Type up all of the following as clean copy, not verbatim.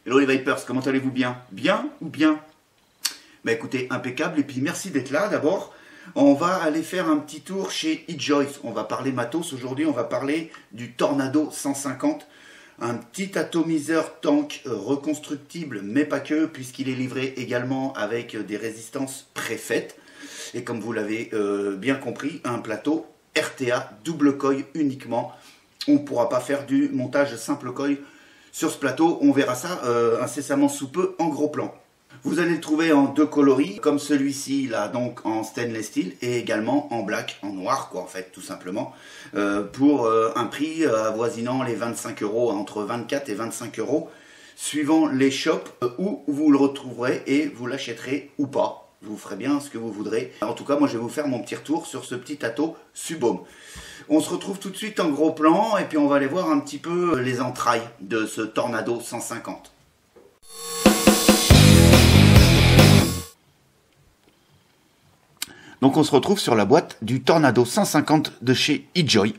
Hello les Vipers, comment allez-vous bien? Bien ou bien? Bah écoutez, impeccable, et puis merci d'être là d'abord. On va aller faire un petit tour chez eJoyce. On va parler matos aujourd'hui, on va parler du Tornado 150. Un petit atomiseur tank reconstructible, mais pas que, puisqu'il est livré également avec des résistances préfaites. Et comme vous l'avez bien compris, un plateau RTA double coil uniquement. On ne pourra pas faire du montage simple coil sur ce plateau. On verra ça incessamment sous peu en gros plan. Vous allez le trouver en deux coloris, comme celui-ci là, donc en stainless steel, et également en black, en noir quoi en fait, tout simplement, pour un prix avoisinant les 25 euros, entre 24 et 25 euros, suivant les shops où vous le retrouverez et vous l'achèterez ou pas. Vous ferez bien ce que vous voudrez. En tout cas, moi je vais vous faire mon petit retour sur ce petit Ato Subhome. On se retrouve tout de suite en gros plan, et puis on va aller voir un petit peu les entrailles de ce Tornado 150. Donc on se retrouve sur la boîte du Tornado 150 de chez eJoy.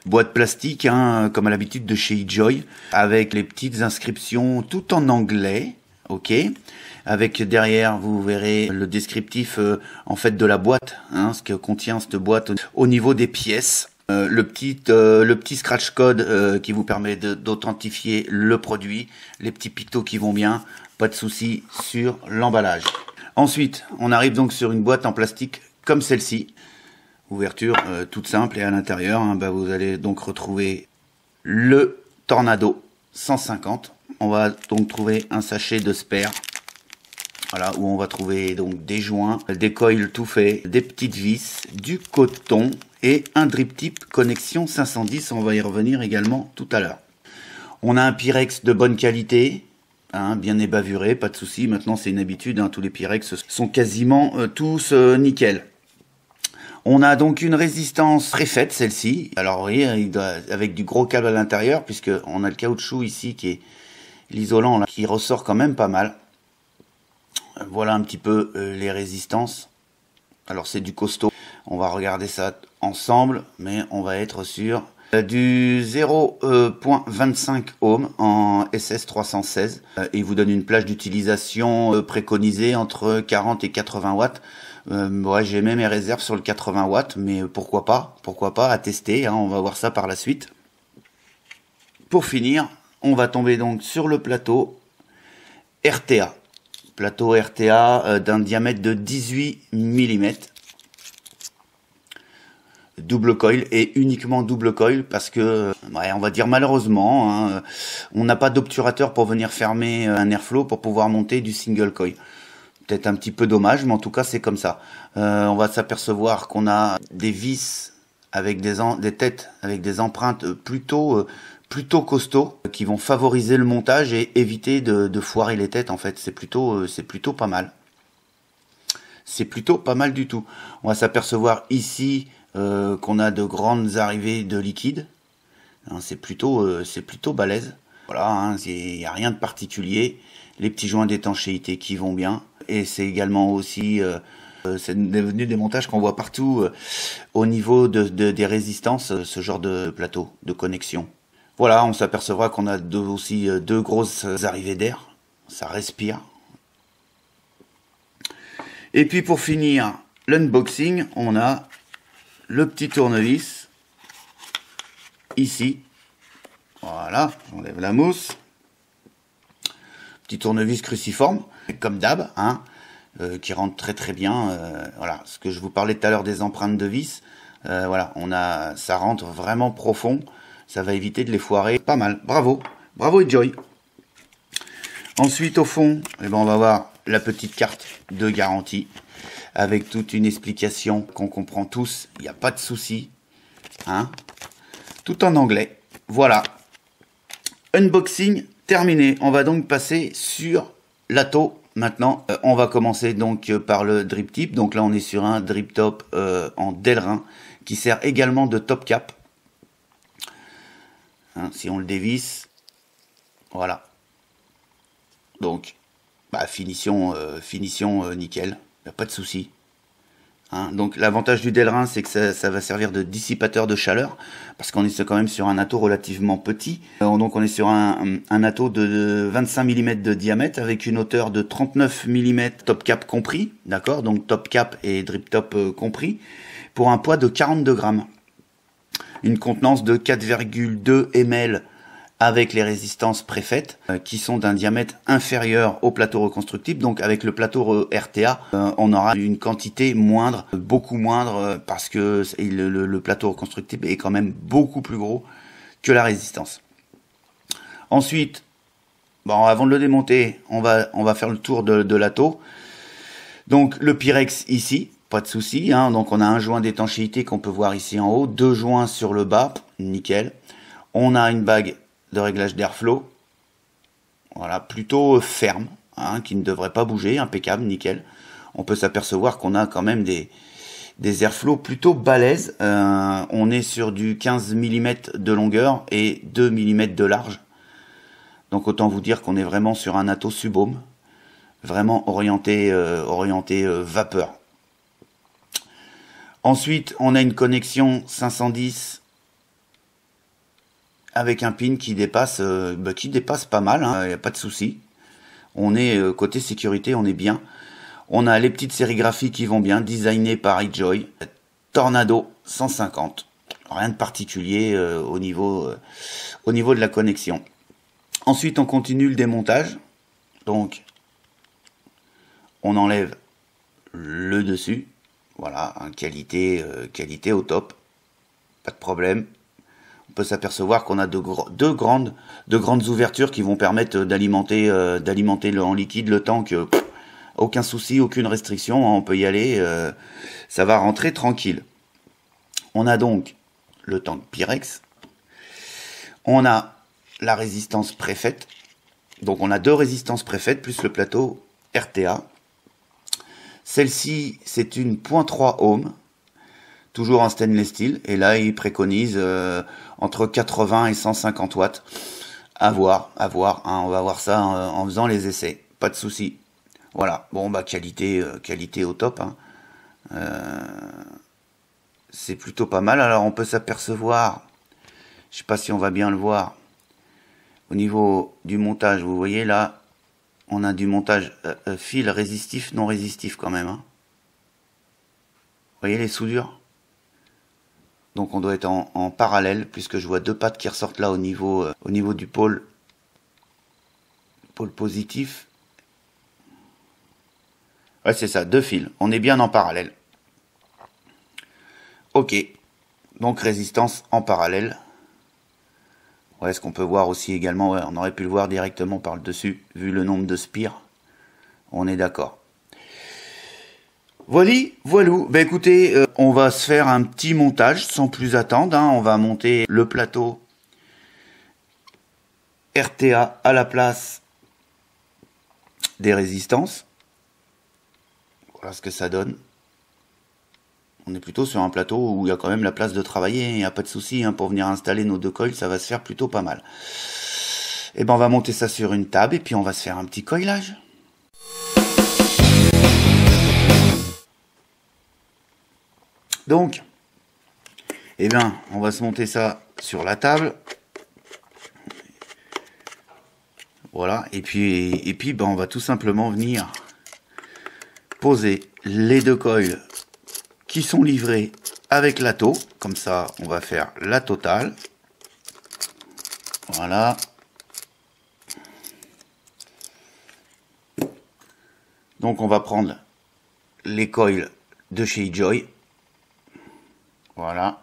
Boîte plastique, hein, comme à l'habitude de chez eJoy, avec les petites inscriptions tout en anglais, ok. Avec derrière, vous verrez le descriptif en fait de la boîte, hein, ce que contient cette boîte au niveau des pièces. Le petit scratch code qui vous permet d'authentifier le produit, les petits pictos qui vont bien, pas de souci sur l'emballage. Ensuite, on arrive donc sur une boîte en plastique comme celle-ci. Ouverture toute simple, et à l'intérieur, hein, vous allez donc retrouver le Tornado 150. On va donc trouver un sachet de spare. Voilà, où on va trouver donc des joints, des coils tout faits, des petites vis, du coton et un drip tip connexion 510. On va y revenir également tout à l'heure. On a un Pyrex de bonne qualité. Hein, bien ébavuré, pas de souci. Maintenant, c'est une habitude. Hein, tous les Pyrex sont quasiment tous nickel. On a donc une résistance préfaite, celle-ci. Alors, vous voyez, avec du gros câble à l'intérieur, puisque on a le caoutchouc ici qui est l'isolant, là, qui ressort quand même pas mal. Voilà un petit peu les résistances. Alors, c'est du costaud. On va regarder ça ensemble, mais on va être sur du 0.25 ohm en SS316. Il vous donne une plage d'utilisation préconisée entre 40 et 80 watts. Ouais, j'ai même mes réserves sur le 80 watts, mais pourquoi pas à tester, hein, on va voir ça par la suite. Pour finir, on va tomber donc sur le plateau RTA. Plateau RTA d'un diamètre de 18 mm. Double coil, et uniquement double coil parce que, ouais, on va dire malheureusement, hein, on n'a pas d'obturateur pour venir fermer un airflow pour pouvoir monter du single coil. Peut-être un petit peu dommage, mais en tout cas c'est comme ça. On va s'apercevoir qu'on a des vis avec des têtes avec des empreintes plutôt costauds qui vont favoriser le montage et éviter de foirer les têtes. En fait, c'est plutôt pas mal. C'est plutôt pas mal du tout. On va s'apercevoir ici qu'on a de grandes arrivées de liquide. Hein, c'est plutôt balèze. Voilà, hein, il n'y a rien de particulier. Les petits joints d'étanchéité qui vont bien. Et c'est également aussi, c'est devenu des montages qu'on voit partout au niveau des résistances, ce genre de plateau, de connexion. Voilà, on s'apercevra qu'on a aussi deux grosses arrivées d'air. Ça respire. Et puis pour finir l'unboxing, on a le petit tournevis ici. Voilà, j'enlève la mousse. Petit tournevis cruciforme, comme d'hab, hein, qui rentre très très bien. Voilà, ce que je vous parlais tout à l'heure des empreintes de vis. Voilà, ça rentre vraiment profond. Ça va éviter de les foirer. Pas mal, bravo, bravo eJoy. Ensuite, au fond, eh ben, on va voir la petite carte de garantie avec toute une explication qu'on comprend tous. Il n'y a pas de souci, hein, tout en anglais. Voilà, unboxing terminé. On va donc passer sur l'Ato. Maintenant, on va commencer donc par le drip tip. Donc là, on est sur un drip top en Delrin qui sert également de top cap. Hein, si on le dévisse, voilà. Donc, finition nickel, y a pas de souci. Hein. Donc l'avantage du Delrin, c'est que ça va servir de dissipateur de chaleur, parce qu'on est quand même sur un atteau relativement petit. Donc on est sur un atteau de 25 mm de diamètre, avec une hauteur de 39 mm top cap compris, d'accord, donc top cap et drip top compris, pour un poids de 42 grammes. Une contenance de 4,2 ml avec les résistances préfaites qui sont d'un diamètre inférieur au plateau reconstructible. Donc avec le plateau RTA, on aura une quantité moindre, beaucoup moindre, parce que le plateau reconstructible est quand même beaucoup plus gros que la résistance. Ensuite, bon, avant de le démonter, on va faire le tour de l'atteau. Donc le Pyrex ici, pas de souci, hein. Donc on a un joint d'étanchéité qu'on peut voir ici en haut, 2 joints sur le bas, nickel. On a une bague de réglage d'airflow, voilà, plutôt ferme, hein, qui ne devrait pas bouger, impeccable, nickel. On peut s'apercevoir qu'on a quand même des airflows plutôt balèzes. On est sur du 15 mm de longueur et 2 mm de large. Donc autant vous dire qu'on est vraiment sur un atteau subhome, vraiment orienté vapeur. Ensuite, on a une connexion 510 avec un pin qui dépasse pas mal, hein, y a pas de souci. On est côté sécurité, on est bien. On a les petites sérigraphies qui vont bien, designées par eJoy. Tornado 150. Rien de particulier au niveau de la connexion. Ensuite, on continue le démontage. Donc, on enlève le dessus. Voilà, hein, qualité au top. Pas de problème. On peut s'apercevoir qu'on a deux grandes ouvertures qui vont permettre d'alimenter en liquide le tank. Aucun souci, aucune restriction, on peut y aller, ça va rentrer tranquille. On a donc le tank Pyrex. On a la résistance préfaite. Donc on a 2 résistances préfaites plus le plateau RTA. Celle-ci, c'est une 0.3 ohm. Toujours en stainless steel, et là il préconise entre 80 et 150 watts. À voir, hein, on va voir ça en faisant les essais, pas de souci. Voilà, bon bah qualité au top, hein. C'est plutôt pas mal. Alors on peut s'apercevoir, je sais pas si on va bien le voir, au niveau du montage, vous voyez là, on a du montage fil résistif, non résistif quand même, hein. Vous voyez les soudures? Donc on doit être en parallèle, puisque je vois 2 pattes qui ressortent là au niveau du pôle positif. Ouais, c'est ça, 2 fils. On est bien en parallèle. Ok. Donc résistance en parallèle. Ouais, ce qu'on peut voir aussi également, ouais, on aurait pu le voir directement par le dessus, vu le nombre de spires. On est d'accord. Voilou. Ben écoutez, on va se faire un petit montage sans plus attendre, hein. On va monter le plateau RTA à la place des résistances. Voilà ce que ça donne. On est plutôt sur un plateau où il y a quand même la place de travailler. Il n'y a pas de souci, hein, pour venir installer nos 2 coils, ça va se faire plutôt pas mal. Et ben on va monter ça sur une table et puis on va se faire un petit coilage. Donc, eh bien, on va se monter ça sur la table. Voilà, et puis ben, on va tout simplement venir poser les 2 coils qui sont livrés avec l'atteau. Comme ça, on va faire la totale. Voilà. Donc, on va prendre les coils de chez eJoy. Voilà.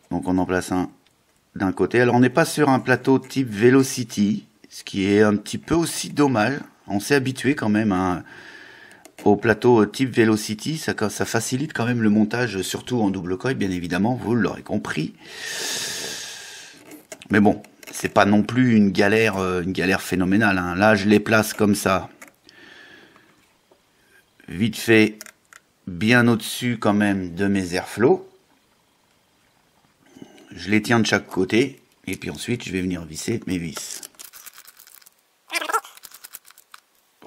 Donc on en place un d'un côté. Alors on n'est pas sur un plateau type Velocity, ce qui est un petit peu aussi dommage. On s'est habitué quand même au plateau type Velocity. Ça facilite quand même le montage, surtout en double coil, bien évidemment, vous l'aurez compris. Mais bon, c'est pas non plus une galère phénoménale, hein. Là, je les place comme ça. Vite fait, bien au-dessus quand même de mes airflows. Je les tiens de chaque côté, et puis ensuite je vais venir visser mes vis.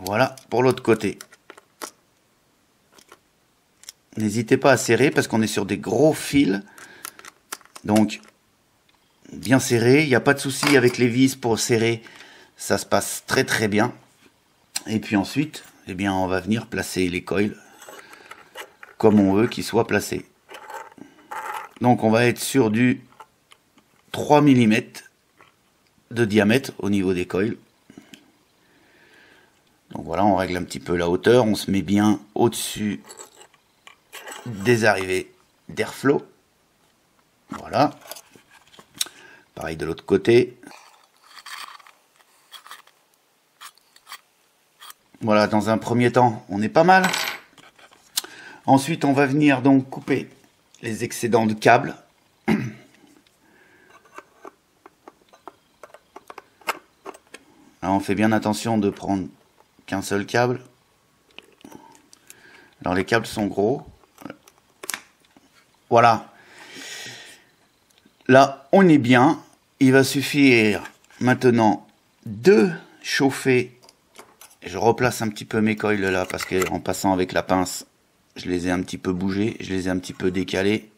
Voilà pour l'autre côté. N'hésitez pas à serrer parce qu'on est sur des gros fils. Donc, bien serré. Il n'y a pas de souci avec les vis pour serrer. Ça se passe très très bien. Et puis ensuite, eh bien, on va venir placer les coils comme on veut qu'ils soient placés. Donc, on va être sur du 3 mm de diamètre au niveau des coils. Donc voilà, on règle un petit peu la hauteur. On se met bien au-dessus des arrivées d'airflow. Voilà. Pareil de l'autre côté. Voilà, dans un premier temps, on est pas mal. Ensuite, on va venir donc couper les excédents de câbles. Alors, on fait bien attention de prendre qu'un seul câble. Alors, les câbles sont gros. Voilà. Là, on est bien. Il va suffire maintenant de chauffer. Je replace un petit peu mes coils là parce qu'en passant avec la pince, je les ai un petit peu bougés, je les ai un petit peu décalés.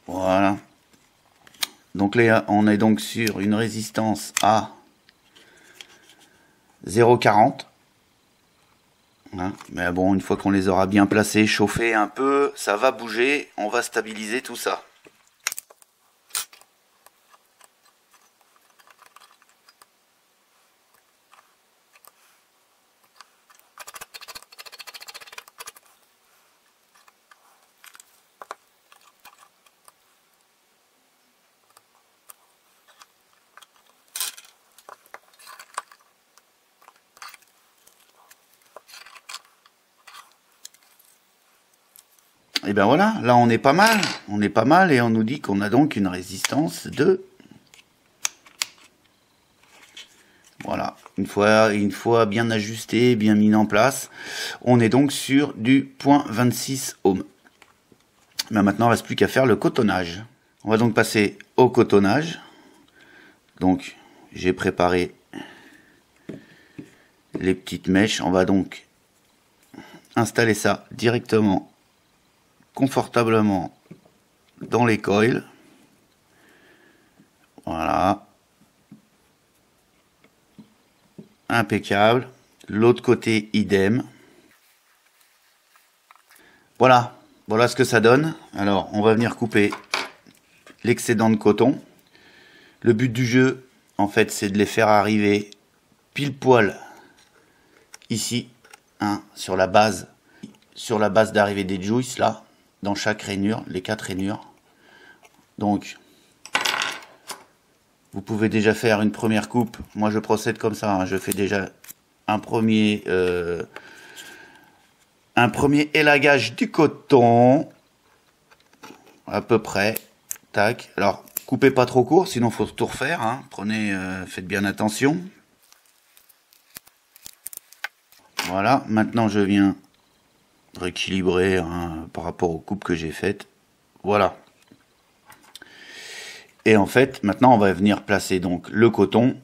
Voilà. Donc là, on est donc sur une résistance à 0,40. Hein, mais bon, une fois qu'on les aura bien placés, chauffés un peu, ça va bouger, on va stabiliser tout ça. Et ben voilà, là on est pas mal et on nous dit qu'on a donc une résistance de... Voilà, une fois bien ajusté, bien mis en place, on est donc sur du 0,26 ohm. Mais maintenant il ne reste plus qu'à faire le cotonnage. On va donc passer au cotonnage. Donc j'ai préparé les petites mèches, on va donc installer ça directement confortablement dans les coils. Voilà. Impeccable. L'autre côté, idem. Voilà. Voilà ce que ça donne. Alors, on va venir couper l'excédent de coton. Le but du jeu, en fait, c'est de les faire arriver pile poil ici, hein, sur la base d'arrivée des joists, là. Dans chaque rainure, les 4 rainures. Donc, vous pouvez déjà faire une première coupe. Moi, je procède comme ça. Hein. Je fais déjà un premier élagage du coton. À peu près. Tac. Alors, coupez pas trop court, sinon il faut tout refaire. Hein. Faites bien attention. Voilà. Maintenant, je viens rééquilibrer hein, par rapport aux coupes que j'ai faites. Voilà. Et en fait, maintenant, on va venir placer donc le coton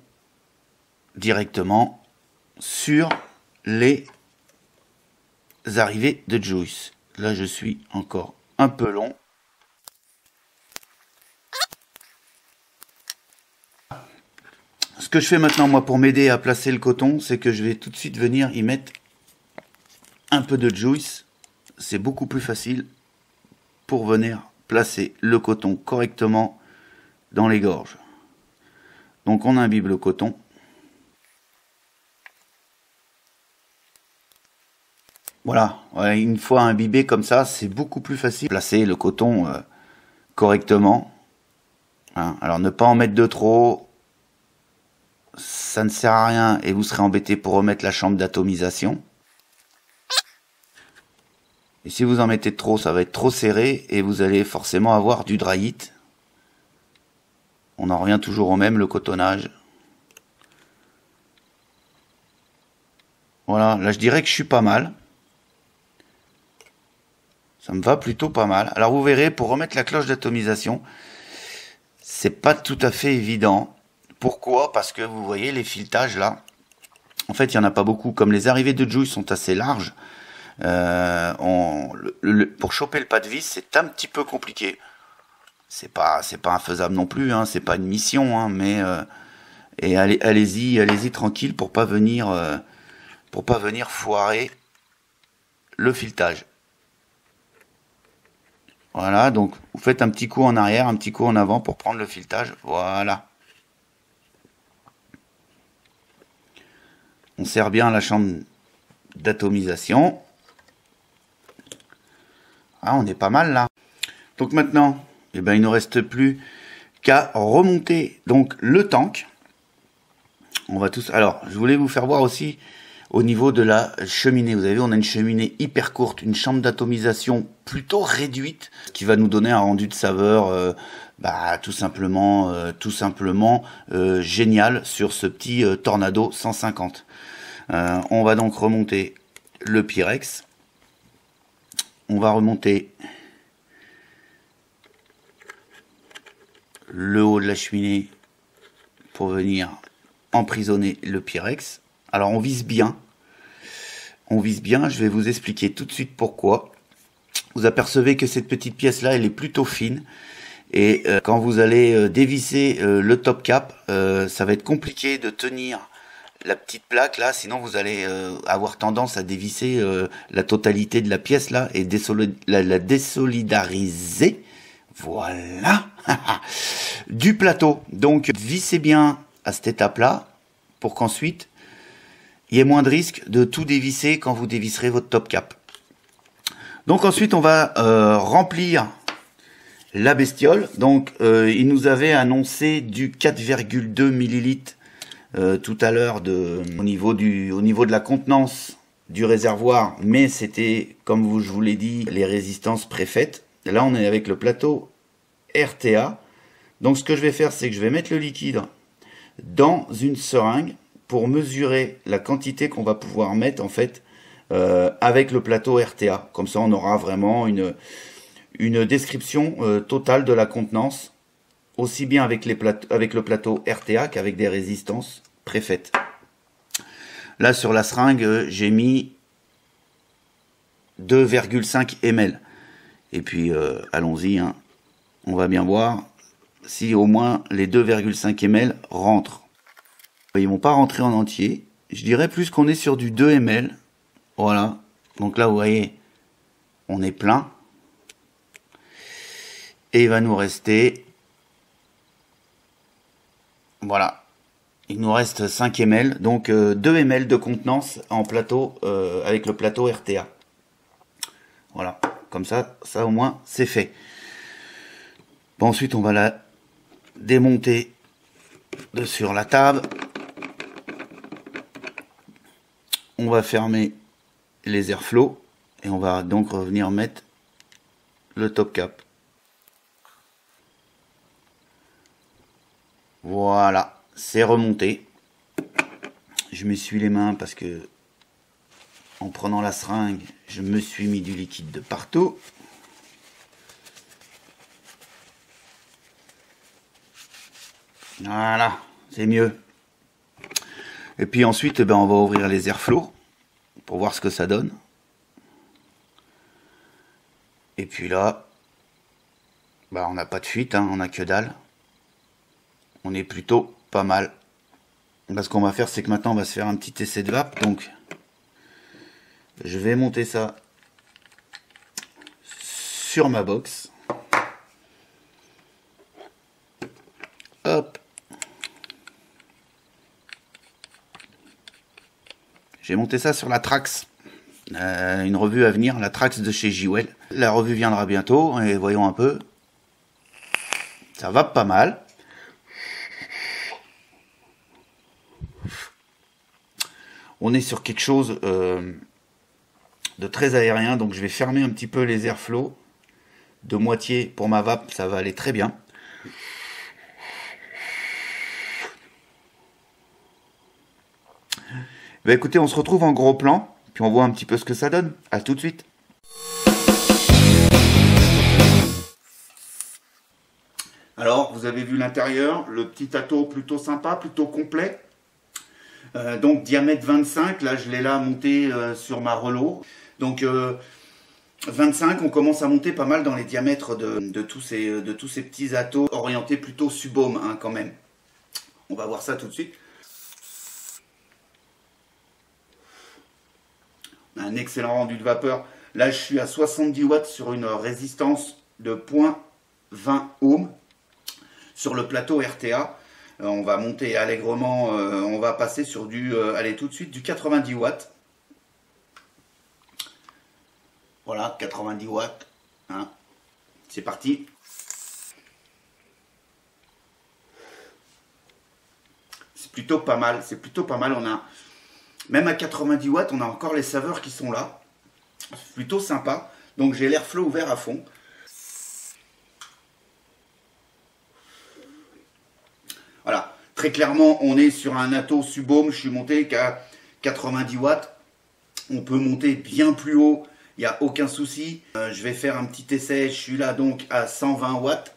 directement sur les arrivées de joists. Là, je suis encore un peu long. Ce que je fais maintenant, moi, pour m'aider à placer le coton, c'est que je vais tout de suite venir y mettre un peu de joist. C'est beaucoup plus facile pour venir placer le coton correctement dans les gorges. Donc on imbibe le coton. Voilà, une fois imbibé comme ça, c'est beaucoup plus facile. Placer le coton correctement. Hein, alors ne pas en mettre de trop. Ça ne sert à rien et vous serez embêté pour remettre la chambre d'atomisation. Et si vous en mettez trop, ça va être trop serré et vous allez forcément avoir du dry heat. On en revient toujours au même, le cotonnage. Voilà, là je dirais que je suis pas mal. Ça me va plutôt pas mal. Alors vous verrez, pour remettre la cloche d'atomisation, c'est pas tout à fait évident. Pourquoi? Parce que vous voyez les filetages là, En fait, il n'y en a pas beaucoup. Comme les arrivées de Joule sont assez larges, pour choper le pas de vis, c'est un petit peu compliqué. C'est pas infaisable non plus, hein, c'est pas une mission, hein, mais et allez-y tranquille pour pas venir foirer le filetage. Voilà, donc vous faites un petit coup en arrière, un petit coup en avant pour prendre le filetage. Voilà. On serre bien la chambre d'atomisation. Ah, on est pas mal là. Donc maintenant, eh ben, il ne nous reste plus qu'à remonter donc le tank. On va tous. Alors, je voulais vous faire voir aussi au niveau de la cheminée. Vous avez vu, on a une cheminée hyper courte, une chambre d'atomisation plutôt réduite, ce qui va nous donner un rendu de saveur tout simplement génial sur ce petit Tornado 150. On va donc remonter le Pyrex. On va remonter le haut de la cheminée pour venir emprisonner le Pyrex. Alors on vise bien, je vais vous expliquer tout de suite pourquoi. Vous apercevez que cette petite pièce là, elle est plutôt fine, et quand vous allez dévisser le top cap, ça va être compliqué de tenir la petite plaque là, sinon vous allez avoir tendance à dévisser la totalité de la pièce là et la désolidariser. Voilà. Du plateau. Donc vissez bien à cette étape là pour qu'ensuite il y ait moins de risque de tout dévisser quand vous dévisserez votre top cap. Donc ensuite on va remplir la bestiole. Donc il nous avait annoncé du 4,2 millilitres tout à l'heure au niveau de la contenance du réservoir, mais c'était, comme je vous l'ai dit, les résistances préfaites. Là on est avec le plateau RTA. Donc ce que je vais faire, c'est que je vais mettre le liquide dans une seringue pour mesurer la quantité qu'on va pouvoir mettre en fait avec le plateau RTA. Comme ça on aura vraiment une description totale de la contenance, aussi bien avec le plateau RTA qu'avec des résistances préfaites. Là sur la seringue, j'ai mis 2,5 ml. Et puis allons-y, hein. On va bien voir si au moins les 2,5 ml rentrent. Ils vont pas rentrer en entier. Je dirais plus qu'on est sur du 2 ml. Voilà. Donc là, vous voyez, on est plein. Et il va nous rester... Voilà. Il nous reste 5 ml. Donc 2 ml de contenance en plateau avec le plateau RTA. Voilà. Comme ça au moins, c'est fait. Bon, ensuite, on va la démonter sur la table. On va fermer les airflows et on va donc revenir mettre le top cap. Voilà, c'est remonté. Je m'essuie les mains parce que en prenant la seringue, je me suis mis du liquide de partout. Voilà, c'est mieux. Et puis ensuite, on va ouvrir les airflows pour voir ce que ça donne. Et puis là, on n'a pas de fuite, hein, on n'a que dalle. On est plutôt pas mal. Ce qu'on va faire, c'est que maintenant, on va se faire un petit essai de vape. Donc, je vais monter ça sur ma box. Hop. J'ai monté ça sur la Trax, une revue à venir, la Trax de chez Jewel. La revue viendra bientôt et voyons un peu. Ça va pas mal. On est sur quelque chose de très aérien, donc je vais fermer un petit peu les airflows de moitié pour ma vape, ça va aller très bien. Écoutez, on se retrouve en gros plan, puis on voit un petit peu ce que ça donne. À tout de suite. Alors, vous avez vu l'intérieur, le petit ato plutôt sympa, plutôt complet. Donc diamètre 25, là je l'ai là monté sur ma Relo. Donc 25, on commence à monter pas mal dans les diamètres de tous ces petits atos orientés plutôt subaume hein, quand même. On va voir ça tout de suite. Un excellent rendu de vapeur. Là je suis à 70 watts sur une résistance de 0,20 ohms sur le plateau RTA. On va monter allègrement, on va passer sur du, allez tout de suite, du 90 watts. Voilà, 90 watts. Hein. C'est parti. C'est plutôt pas mal, c'est plutôt pas mal. On a, même à 90 watts, on a encore les saveurs qui sont là. C'est plutôt sympa. Donc j'ai l'airflow ouvert à fond. Voilà, très clairement, on est sur un ato subaume. Je suis monté qu'à 90 watts. On peut monter bien plus haut. Il n'y a aucun souci. Je vais faire un petit essai. Je suis là donc à 120 watts.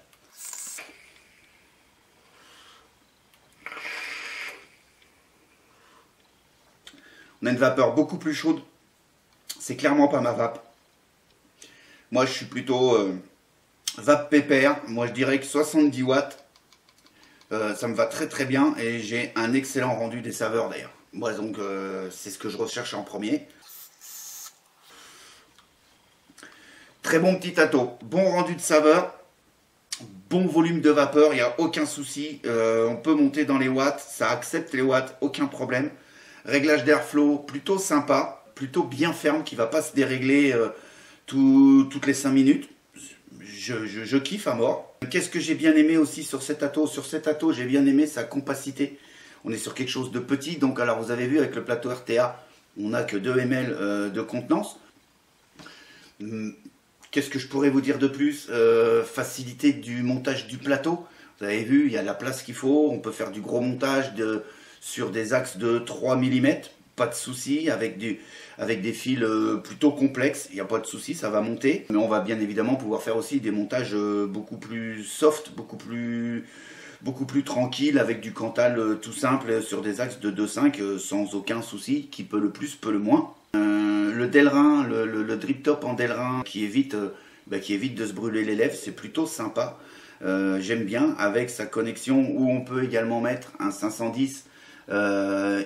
On a une vapeur beaucoup plus chaude. C'est clairement pas ma vape. Moi, je suis plutôt vape pépère. Moi, je dirais que 70 watts, ça me va très très bien. Et j'ai un excellent rendu des saveurs d'ailleurs. Moi, donc, c'est ce que je recherche en premier. Très bon petit ato, bon rendu de saveur, bon volume de vapeur, il n'y a aucun souci. On peut monter dans les watts, ça accepte les watts, aucun problème. Réglage d'airflow plutôt sympa, plutôt bien ferme, qui ne va pas se dérégler toutes les 5 minutes. Je kiffe à mort. Qu'est-ce que j'ai bien aimé aussi sur cet ato? Sur cet ato, j'ai bien aimé sa compacité. On est sur quelque chose de petit, donc alors vous avez vu avec le plateau RTA, on n'a que 2 ml de contenance. Qu'est-ce que je pourrais vous dire de plus? Facilité du montage du plateau. Vous avez vu, il y a la place qu'il faut. On peut faire du gros montage sur des axes de 3 mm. Pas de souci. Avec des fils plutôt complexes. Il n'y a pas de souci, ça va monter. Mais on va bien évidemment pouvoir faire aussi des montages beaucoup plus soft, beaucoup plus tranquille, avec du Cantal tout simple sur des axes de 2,5 sans aucun souci. Qui peut le plus, peut le moins. Le Delrin, le drip top en Delrin qui évite de se brûler les lèvres, c'est plutôt sympa. J'aime bien avec sa connexion où on peut également mettre un 510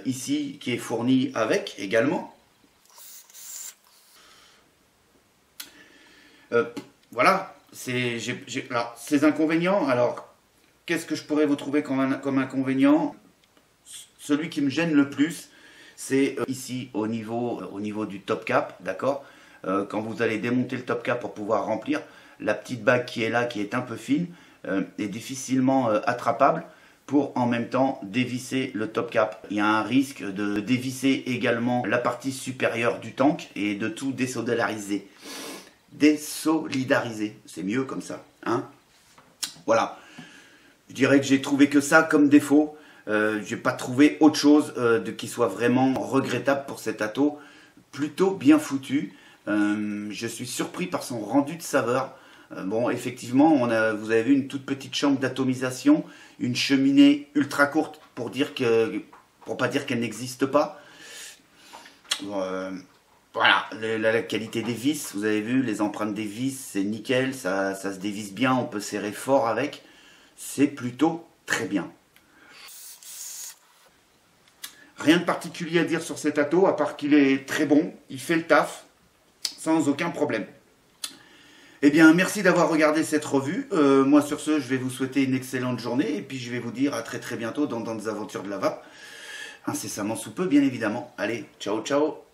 ici qui est fourni avec également. Voilà, ces inconvénients. Alors, qu'est-ce que je pourrais vous trouver comme inconvénient? Celui qui me gêne le plus, c'est ici au niveau du top cap, d'accord. Quand vous allez démonter le top cap pour pouvoir remplir, la petite bague qui est là, qui est un peu fine, est difficilement attrapable pour en même temps dévisser le top cap. Il y a un risque de dévisser également la partie supérieure du tank et de tout désolidariser. Désolidariser, c'est mieux comme ça, hein. Voilà, je dirais que j'ai trouvé que ça comme défaut. Je n'ai pas trouvé autre chose qui soit vraiment regrettable pour cet ato. Plutôt bien foutu. Je suis surpris par son rendu de saveur. Bon, effectivement, vous avez vu une toute petite chambre d'atomisation, une cheminée ultra courte pour pas dire qu'elle n'existe pas. Voilà, la qualité des vis, vous avez vu, les empreintes des vis, c'est nickel, ça se dévisse bien, on peut serrer fort avec. C'est plutôt très bien. Rien de particulier à dire sur cet ato, à part qu'il est très bon, il fait le taf, sans aucun problème. Eh bien, merci d'avoir regardé cette revue. Moi, sur ce, je vais vous souhaiter une excellente journée, et puis je vais vous dire à très très bientôt dans des aventures de la vape. Incessamment sous peu, bien évidemment. Allez, ciao ciao.